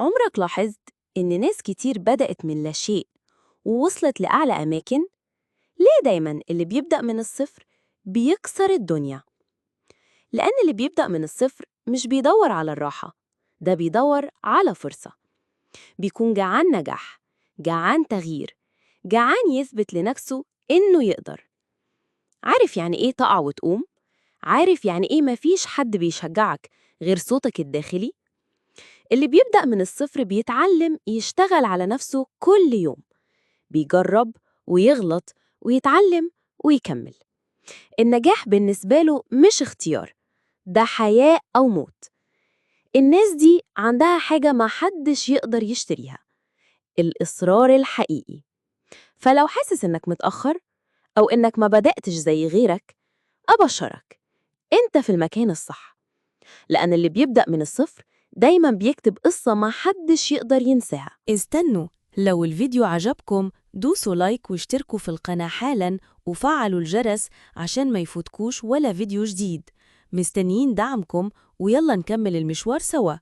عمرك لاحظت إن ناس كتير بدأت من لا شيء ووصلت لأعلى أماكن؟ ليه دايماً اللي بيبدأ من الصفر بيكسر الدنيا؟ لأن اللي بيبدأ من الصفر مش بيدور على الراحة، ده بيدور على فرصة. بيكون جعان نجاح، جعان تغيير، جعان يثبت لنفسه إنه يقدر. عارف يعني إيه تقع وتقوم؟ عارف يعني إيه مفيش حد بيشجعك غير صوتك الداخلي؟ اللي بيبدأ من الصفر بيتعلم يشتغل على نفسه كل يوم، بيجرب ويغلط ويتعلم ويكمل. النجاح بالنسبة له مش اختيار، ده حياة أو موت. الناس دي عندها حاجة ما حدش يقدر يشتريها: الإصرار الحقيقي. فلو حاسس إنك متأخر أو إنك ما بدأتش زي غيرك، أبشرك، أنت في المكان الصح. لأن اللي بيبدأ من الصفر دايما بيكتب قصة ما حدش يقدر ينساها. استنوا، لو الفيديو عجبكم دوسوا لايك واشتركوا في القناة حالاً وفعلوا الجرس عشان ما يفوتكوش ولا فيديو جديد. مستنيين دعمكم، ويلا نكمل المشوار سوا.